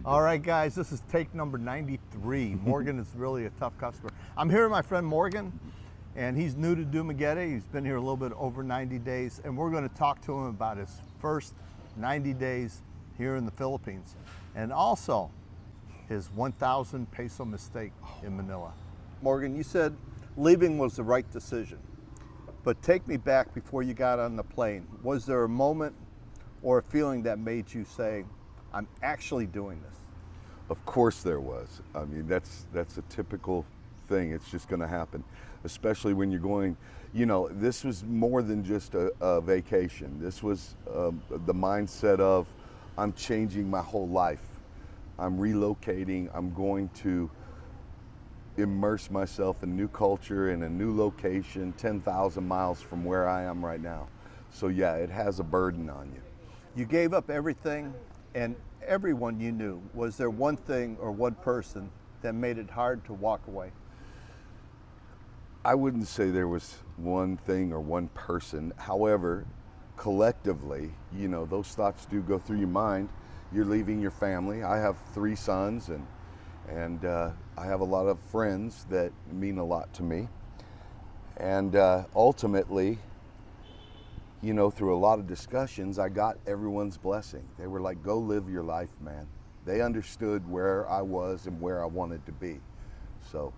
All right, guys, this is take number 93. Morgan is really a tough customer. I'm here with my friend Morgan, and he's new to Dumaguete. He's been here a little bit over 90 days, and we're going to talk to him about his first 90 days here in the Philippines, and also his 1,000 peso mistake in Manila. Morgan, you said leaving was the right decision, but take me back before you got on the plane. Was there a moment or a feeling that made you say, I'm actually doing this? Of course there was. I mean, that's a typical thing. It's just going to happen, especially when you're going, this was more than just a vacation. This was the mindset of, I'm changing my whole life. I'm relocating. I'm going to immerse myself in new culture, in a new location, 10,000 miles from where I am right now. So yeah, it has a burden on you. You gave up everything and everyone you knew. Was there one thing or one person that made it hard to walk away? I wouldn't say there was one thing or one person. However, collectively, those thoughts do go through your mind. You're leaving your family. I have 3 sons, and I have a lot of friends that mean a lot to me. And ultimately, through a lot of discussions, I got everyone's blessing. They were like, go live your life, man. They understood where I was and where I wanted to be. So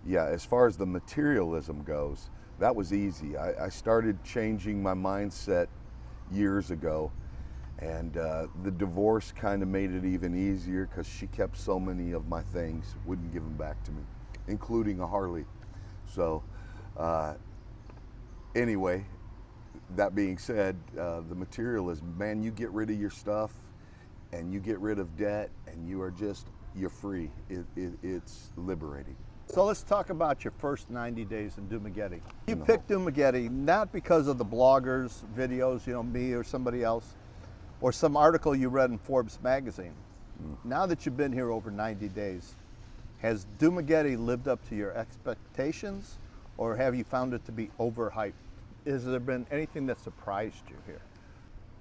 yeah, as far as the materialism goes, that was easy. I started changing my mindset years ago, and the divorce kind of made it even easier because she kept so many of my things, wouldn't give them back to me, including a Harley. So anyway, that being said, the materialism, man, you get rid of your stuff and you get rid of debt and you're free. It's liberating. So let's talk about your first 90 days in Dumaguete. You picked Dumaguete not because of the bloggers, videos, me or somebody else, or some article you read in Forbes magazine. Now that you've been here over 90 days, has Dumaguete lived up to your expectations, or have you found it to be overhyped? Has there been anything that surprised you here?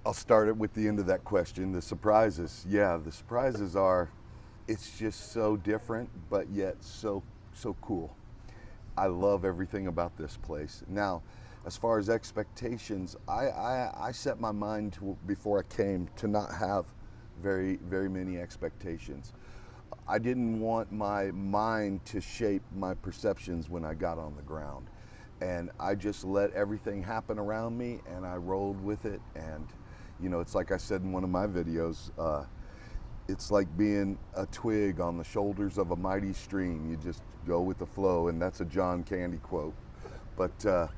I'll start it with the end of that question. The surprises. Yeah, the surprises are, it's just so different, but yet so cool. I love everything about this place. Now, as far as expectations, I set my mind to, before I came, to not have very many expectations. I didn't want my mind to shape my perceptions when I got on the ground. And I just let everything happen around me, and I rolled with it. And it's like I said in one of my videos, it's like being a twig on the shoulders of a mighty stream. You just go with the flow, and that's a John Candy quote. But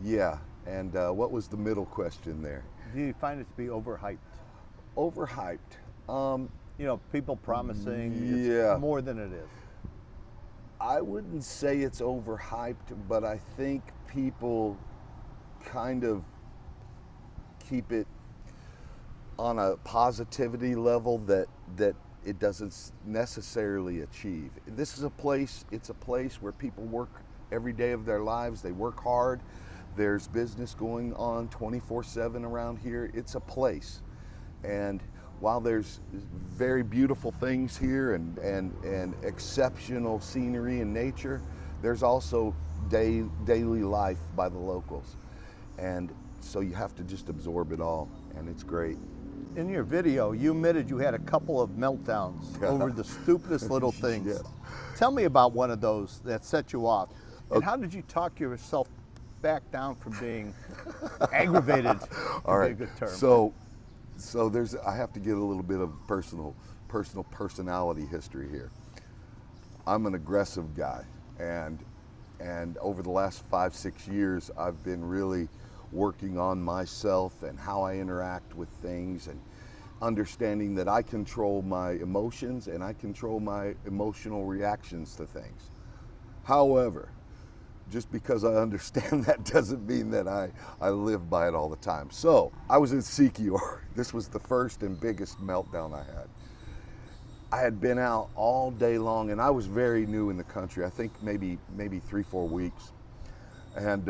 yeah, and what was the middle question there? Do you find it to be overhyped? Overhyped. People promising yeah. It's more than it is. I wouldn't say it's overhyped, but I think people kind of keep it on a positivity level that it doesn't necessarily achieve. This is it's a place where people work every day of their lives. They work hard. There's business going on 24/7 around here. It's a place. And while there's very beautiful things here and exceptional scenery and nature, there's also daily life by the locals. And so you have to just absorb it all, and it's great. In your video, you admitted you had a couple of meltdowns over the stupidest little things. Yes. Tell me about one of those that set you off. And how did you talk yourself back down from being aggravated? All right. Be a good term. So I have to get a little bit of personality history here. I'm an aggressive guy, and over the last 5-6 years, I've been really working on myself and how I interact with things, and understanding that I control my emotions and I control my emotional reactions to things. However, just because I understand that doesn't mean that I live by it all the time. So I was in Sikihor. This was the first and biggest meltdown I had. I had been out all day long, and I was very new in the country. I think maybe 3-4 weeks. And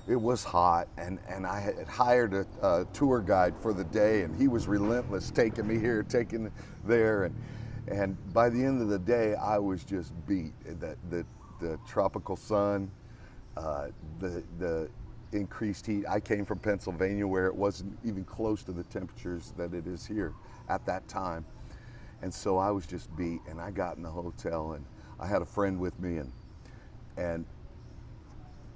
it was hot, and I had hired a tour guide for the day, and he was relentless, taking me here, taking there, And by the end of the day, I was just beat. The tropical sun, the increased heat. I came from Pennsylvania where it wasn't even close to the temperatures that it is here at that time. And so I was just beat, and I got in the hotel, and I had a friend with me, and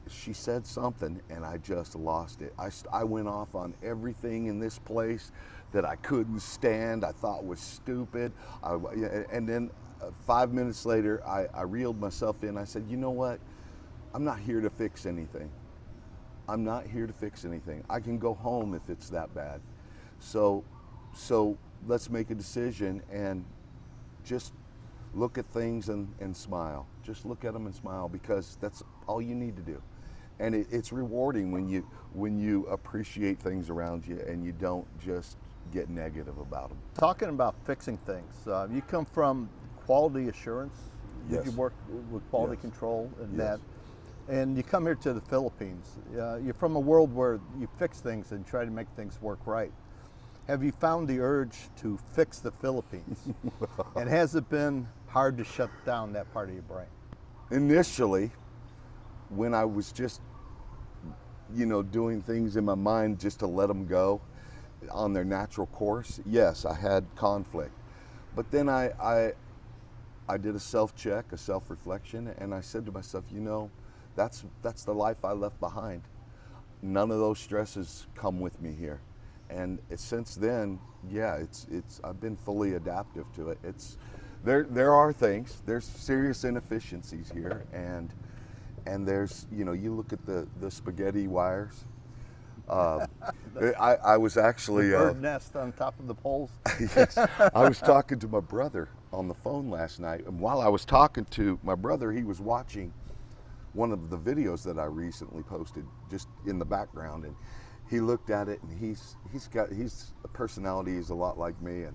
she said something, and I just lost it. I went off on everything in this place that I couldn't stand, I thought was stupid. And then 5 minutes later, I reeled myself in. I said, you know what? I'm not here to fix anything. I'm not here to fix anything. I can go home if it's that bad. So let's make a decision and just look at things and smile. Just look at them and smile, because that's all you need to do. And it's rewarding when you appreciate things around you and you don't just get negative about them. Talking about fixing things, you come from quality assurance. Yes. You work with quality Yes. control and Yes. that. And you come here to the Philippines. You're from a world where you fix things and try to make things work right. Have you found the urge to fix the Philippines? And has it been hard to shut down that part of your brain? Initially, when I was just, doing things in my mind just to let them go on their natural course, yes, I had conflict. But then I did a self-check, a self-reflection, and I said to myself, that's the life I left behind. None of those stresses come with me here. And since then, yeah, I've been fully adaptive to it. There are things, there's serious inefficiencies here, and there's, you look at the spaghetti wires. I was actually Bird nest on top of the poles. yes, I was talking to my brother on the phone last night, and while I was talking to my brother, he was watching one of the videos that I recently posted just in the background, and he looked at it, and he's a personality, he's a lot like me,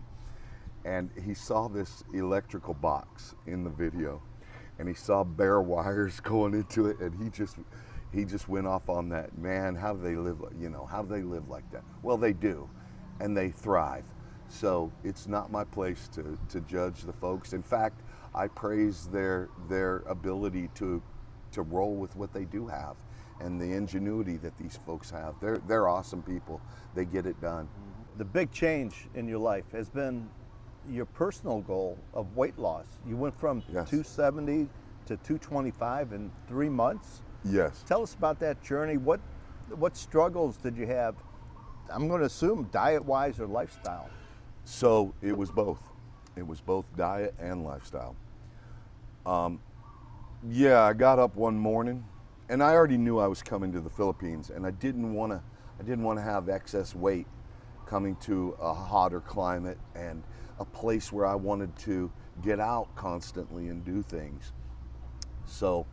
and he saw this electrical box in the video, and he saw bare wires going into it, and he just went off on that. Man, how do they live? How do they live like that? Well, they do, and they thrive. So it's not my place to judge the folks. In fact, I praise their ability to roll with what they do have, and the ingenuity that these folks have. They're awesome people. They get it done. The big change in your life has been your personal goal of weight loss. You went from Yes. 270 to 225 in 3 months. Yes. Tell us about that journey. What struggles did you have? I'm going to assume diet-wise or lifestyle. So it was both. It was both diet and lifestyle. Yeah, I got up one morning, and I already knew I was coming to the Philippines, and I didn't want to have excess weight coming to a hotter climate and a place where I wanted to get out constantly and do things. So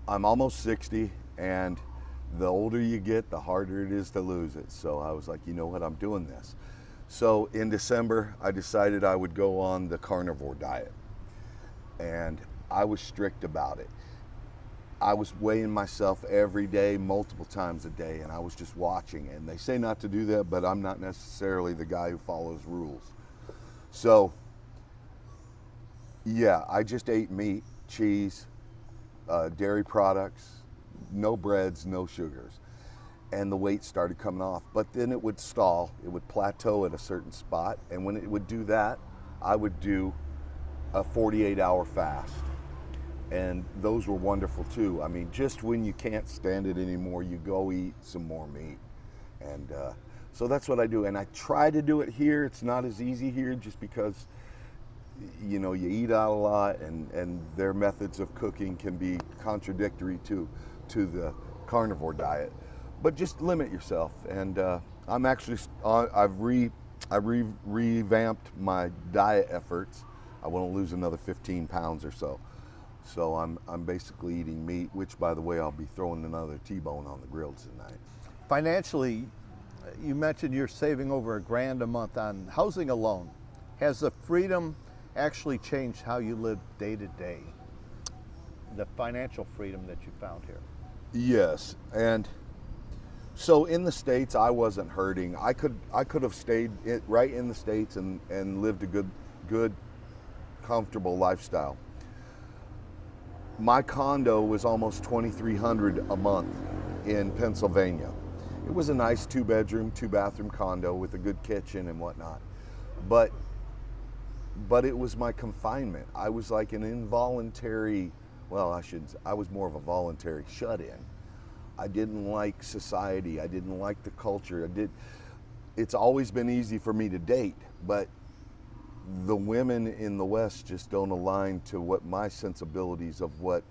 I'm almost 60, and the older you get, the harder it is to lose it. So I was like, you know what, I'm doing this. So in December, I decided I would go on the carnivore diet, and I was strict about it. I was weighing myself every day, multiple times a day, and I was just watching. And they say not to do that, but I'm not necessarily the guy who follows rules. So yeah, I just ate meat, cheese, dairy products, no breads, no sugars. And the weight started coming off, but then it would stall, it would plateau at a certain spot. And when it would do that, I would do a 48-hour fast. And those were wonderful too. I mean, just when you can't stand it anymore, you go eat some more meat. And so that's what I do. And I try to do it here. It's not as easy here just because, you eat out a lot, and their methods of cooking can be contradictory to the carnivore diet. But just limit yourself. And I'm actually, I've revamped my diet efforts. I want to lose another 15 pounds or so. So I'm basically eating meat, which, by the way, I'll be throwing another T-bone on the grill tonight. Financially, you mentioned you're saving over $1,000 a month on housing alone. Has the freedom actually changed how you live day to day? The financial freedom that you found here? Yes, and so in the States, I wasn't hurting. I could have stayed right in the States and lived a good comfortable lifestyle. My condo was almost $2,300 a month in Pennsylvania. It was a nice 2-bedroom, 2-bathroom condo with a good kitchen and whatnot. But it was my confinement. I was like an involuntary, well, I was more of a voluntary shut-in. I didn't like society. I didn't like the culture. It's always been easy for me to date, but the women in the West just don't align to what my sensibilities of what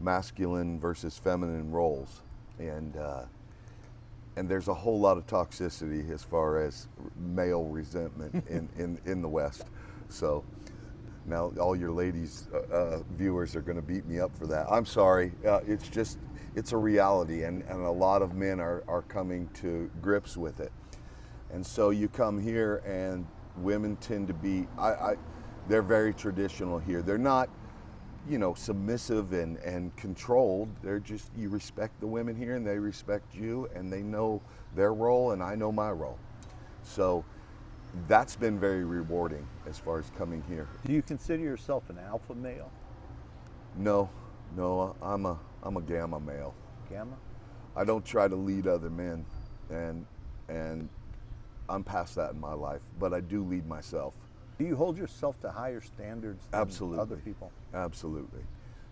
masculine versus feminine roles. And there's a whole lot of toxicity as far as male resentment in the West. So now all your ladies viewers are going to beat me up for that. I'm sorry. It's a reality, and a lot of men are coming to grips with it. And so you come here, and women tend to be, they're very traditional here. They're not, submissive and controlled. They're just, you respect the women here and they respect you, and they know their role and I know my role. So that's been very rewarding as far as coming here. Do you consider yourself an alpha male? No, I'm a gamma male. Gamma? I don't try to lead other men, and I'm past that in my life, but I do lead myself. Do you hold yourself to higher standards than Absolutely. other people? Absolutely.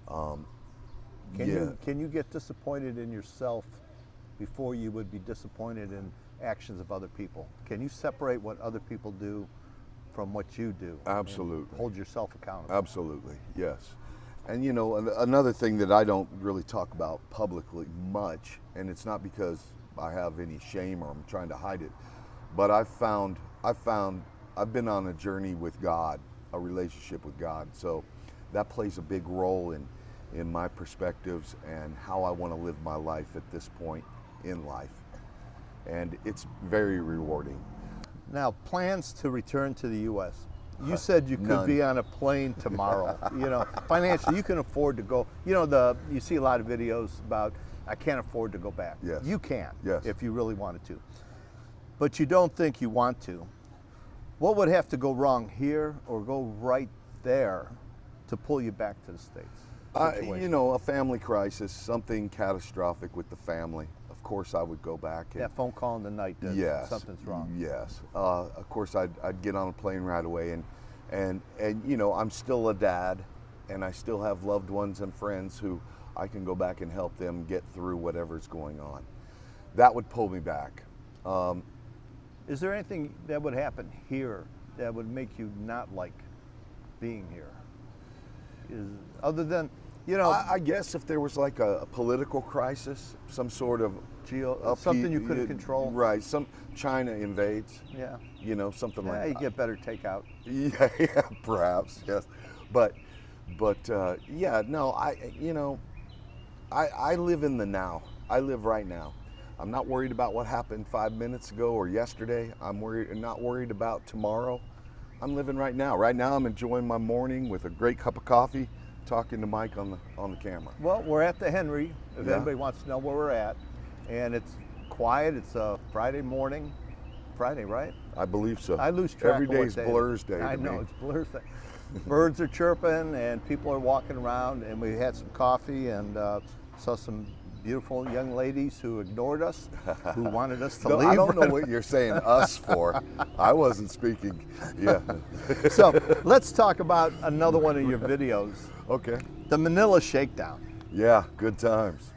Can you get disappointed in yourself before you would be disappointed in actions of other people? Can you separate what other people do from what you do? Absolutely. Hold yourself accountable. Absolutely, yes. And another thing that I don't really talk about publicly much, and it's not because I have any shame or I'm trying to hide it, but I've been on a journey with God, a relationship with God. So that plays a big role in my perspectives and how I want to live my life at this point in life. And it's very rewarding. Now, plans to return to the U.S. You said you could None. be on a plane tomorrow. Financially, you can afford to go. You see a lot of videos about, I can't afford to go back. Yes. You can, Yes. if you really wanted to. But you don't think you want to. What would have to go wrong here or go right there to pull you back to the States? A family crisis, something catastrophic with the family. Of course, I would go back. That phone call in the night that Yes, something's wrong. Yes. Of course, I'd get on a plane right away, and I'm still a dad, and I still have loved ones and friends who I can go back and help them get through whatever's going on. That would pull me back. Is there anything that would happen here that would make you not like being here? Other than, I guess if there was like a political crisis, some sort of something you couldn't control. Right. China invades. Yeah. Something like Yeah, that. you get better takeout. Yeah, perhaps, yes. But no, I live in the now. I live right now. I'm not worried about what happened 5 minutes ago or yesterday. I'm not worried about tomorrow. I'm living right now. Right now, I'm enjoying my morning with a great cup of coffee, talking to Mike on the camera. Well, we're at the Henry, if Yeah. anybody wants to know where we're at. And it's quiet. It's a Friday morning. Friday, right? I believe so. I lose track Every of what day's day it is. Blur's Day. I to know, me. it's Blur's Day. Birds are chirping and people are walking around, and we had some coffee and saw some beautiful young ladies who ignored us, who wanted us to No, leave. I don't know what you're saying us for. I wasn't speaking. Yeah. So let's talk about another one of your videos, Okay. the Manila Shakedown. Yeah, good times.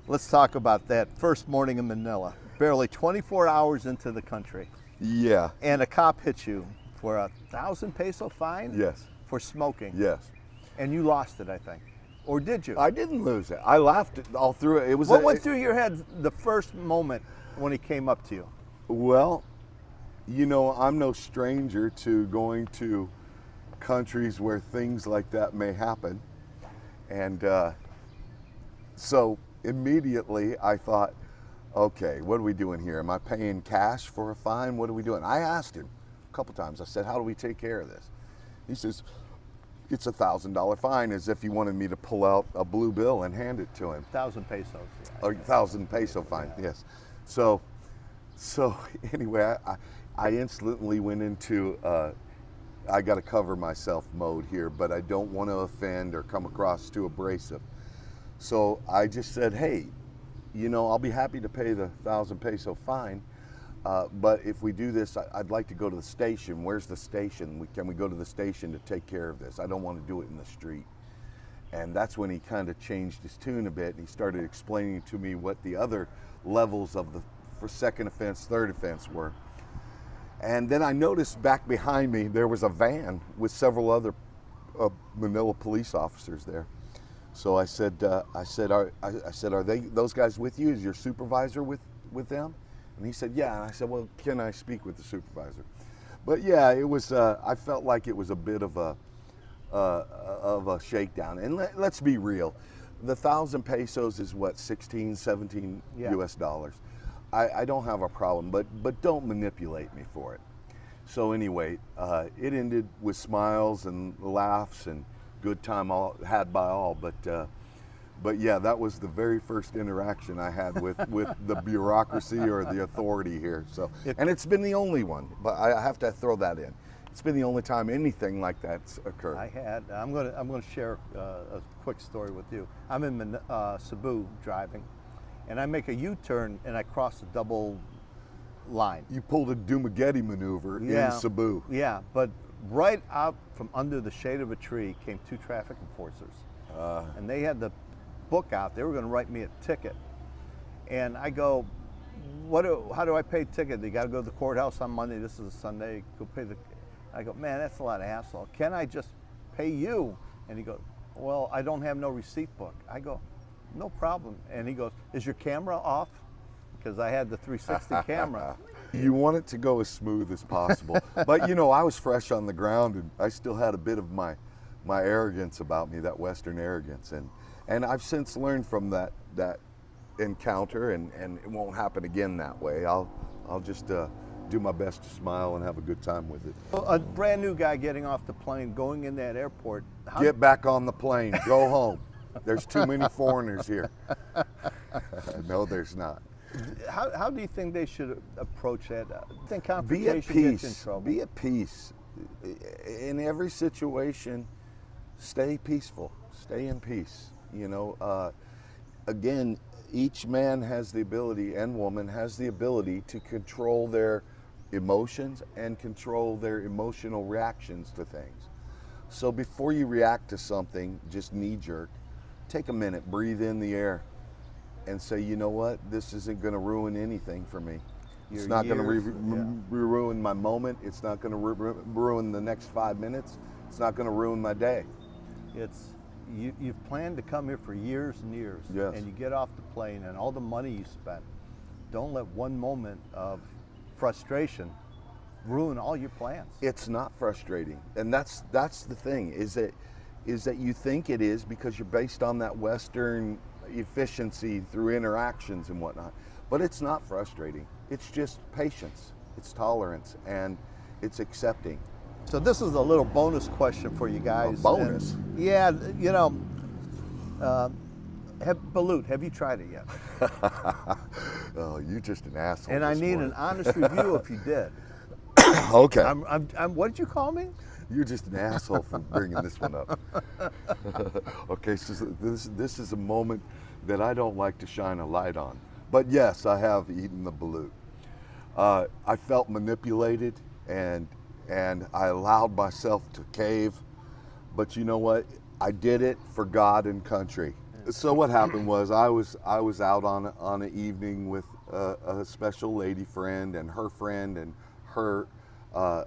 Let's talk about that first morning in Manila, barely 24 hours into the country. Yeah. And a cop hit you for a 1,000 peso fine? Yes. For smoking. Yes. And you lost it, I think. Or did you? I didn't lose it. I laughed all through it. It was What went through your head the first moment when he came up to you? Well, I'm no stranger to going to countries where things like that may happen. And so immediately I thought, okay, what are we doing here? Am I paying cash for a fine? What are we doing? I asked him a couple times. I said, how do we take care of this? He says, it's a $1,000 fine, as if he wanted me to pull out a blue bill and hand it to him. 1,000 pesos. A 1,000 peso fine, yes. So anyway, I instantly went into I got to cover myself mode here, but I don't want to offend or come across too abrasive. So I just said, hey, I'll be happy to pay the 1,000 peso fine, but if we do this, I'd like to go to the station. Where's the station? Can we go to the station to take care of this? I don't want to do it in the street. And that's when he kind of changed his tune a bit, and he started explaining to me what the other levels of the second offense, third offense were. And then I noticed back behind me there was a van with several other Manila police officers there. So I said, are they those guys with you? Is your supervisor with them? And he said, yeah. And I said, well, can I speak with the supervisor? But yeah, it was. I felt like it was a bit of a shakedown. And let's be real, the 1,000 pesos is what, 16, 17 US dollars. I don't have a problem, but don't manipulate me for it. So anyway, it ended with smiles and laughs and good time had by all. But yeah, that was the very first interaction I had with the bureaucracy or the authority here. So, and it's been the only one. But I have to throw that in. It's been the only time anything like that's occurred. I'm gonna share a quick story with you. I'm in Cebu driving, and I make a U-turn and I cross a double line. You pulled a Dumaguete maneuver in Cebu. Yeah, but right out from under the shade of a tree came two traffic enforcers, and they had the book out. They were going to write me a ticket, and I go, how do I pay a ticket? They got to go to the courthouse on Monday. This is a Sunday. Go pay the. I go, man, that's a lot of hassle. Can I just pay you? And he goes, well, I don't have no receipt book. I go, no problem. And he goes, is your camera off? Because I had the 360 camera. You want it to go as smooth as possible. But I was fresh on the ground, and I still had a bit of my arrogance about me, that Western arrogance. And I've since learned from that encounter, and it won't happen again that way. I'll just do my best to smile and have a good time with it. A brand new guy getting off the plane, going in that airport. Get back on the plane, go home. There's too many foreigners here. No, there's not. How do you think they should approach that? I think Be at confrontation gets in peace. trouble. Be at peace. In every situation, stay peaceful. Stay in peace. Again, each man has the ability, and woman has the ability, to control their emotions and control their emotional reactions to things. So before you react to something, just knee-jerk, take a minute, breathe in the air, and say, you know what, this isn't going to ruin anything for me. It's not going to ruin my moment. It's not going to ruin the next 5 minutes. It's not going to ruin my day. You've planned to come here for years and years, yes. And you get off the plane and all the money you spent. Don't let one moment of frustration ruin all your plans. It's not frustrating, and that's the thing, is that you think it is because you're based on that Western efficiency through interactions and whatnot. But it's not frustrating. It's just patience, it's tolerance, and it's accepting. So this is a little bonus question for you guys. A bonus? And, Balut, have you tried it yet? Oh, you're just an asshole. And I need an honest review if you did. Okay. What did you call me? You're just an asshole for bringing this one up. Okay, so this is a moment that I don't like to shine a light on. But yes, I have eaten the balut. I felt manipulated, and I allowed myself to cave. But you know what? I did it for God and country. So what happened was I was out on an evening with a special lady friend and her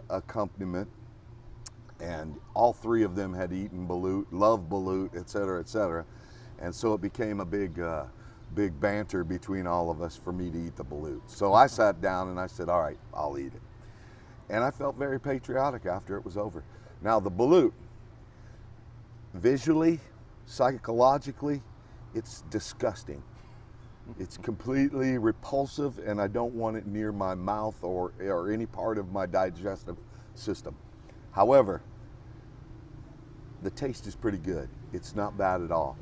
accompaniment, and all three of them had eaten balut, loved balut, et cetera, and so it became a big banter between all of us for me to eat the balut. So I sat down and I said, all right, I'll eat it, and I felt very patriotic after it was over. Now the balut, visually, psychologically, it's disgusting. It's completely repulsive, and I don't want it near my mouth or any part of my digestive system. However, the taste is pretty good. It's not bad at all.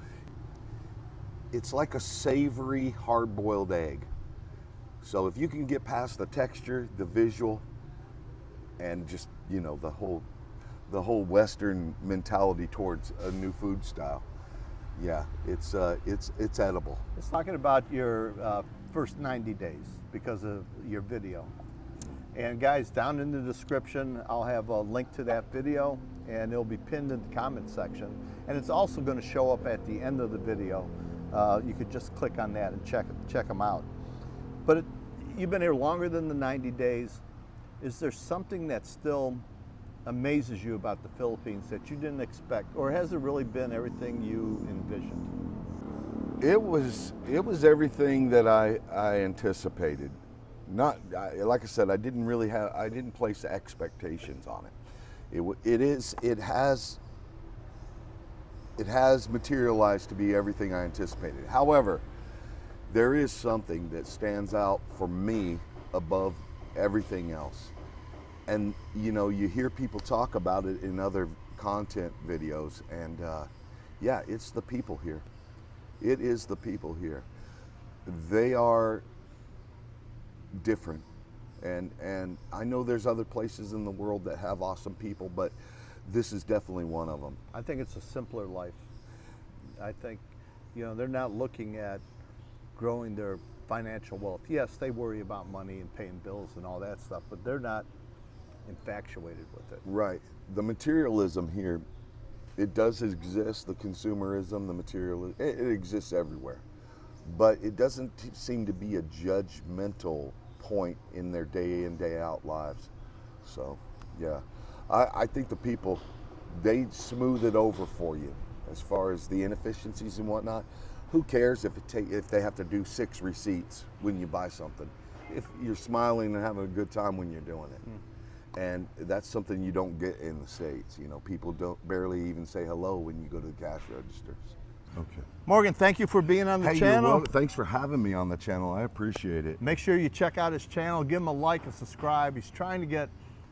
It's like a savory, hard-boiled egg. So if you can get past the texture, the visual, and just, the whole the whole Western mentality towards a new food style. Yeah, it's edible. Let's talking about your first 90 days because of your video. And guys, down in the description, I'll have a link to that video, and it'll be pinned in the comment section. And it's also going to show up at the end of the video. You could just click on that and check them out. But you've been here longer than the 90 days. Is there something that still amazes you about the Philippines that you didn't expect, or has it really been everything you envisioned? It was everything that I anticipated. Like I said, I didn't place expectations on it. It has materialized to be everything I anticipated. However, there is something that stands out for me above everything else. And you hear people talk about it in other content videos, and yeah, it's the people here. It is the people here. They are different, and I know there's other places in the world that have awesome people, but this is definitely one of them. I think it's a simpler life. I think, they're not looking at growing their financial wealth. Yes, they worry about money and paying bills and all that stuff, but they're not infatuated with it. Right. The materialism here, it does exist, the consumerism, the materialism, it exists everywhere. But it doesn't seem to be a judgmental point in their day in, day out lives. So, yeah. I think the people, they smooth it over for you as far as the inefficiencies and whatnot. Who cares if they have to do 6 receipts when you buy something? If you're smiling and having a good time when you're doing it. And that's something you don't get in the States. People barely even say hello when you go to the cash registers. Okay. Morgan, thank you for being on the Hey, channel. Thanks for having me on the channel. I appreciate it. Make sure you check out his channel. Give him a like and subscribe. He's trying to get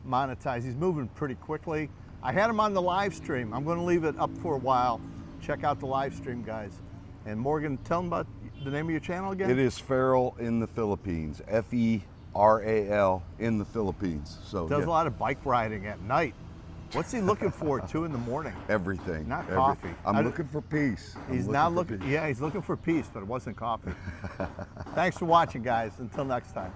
monetized. He's moving pretty quickly. I had him on the live stream. I'm going to leave it up for a while. Check out the live stream, guys. And Morgan, tell them about the name of your channel again. It is Feral in the Philippines. Feral in the Philippines. So does a lot of bike riding at night. What's he looking for at 2 in the morning? Everything. Not coffee. I'm looking for peace. He's not looking. Yeah, he's looking for peace, but it wasn't coffee. Thanks for watching, guys. Until next time.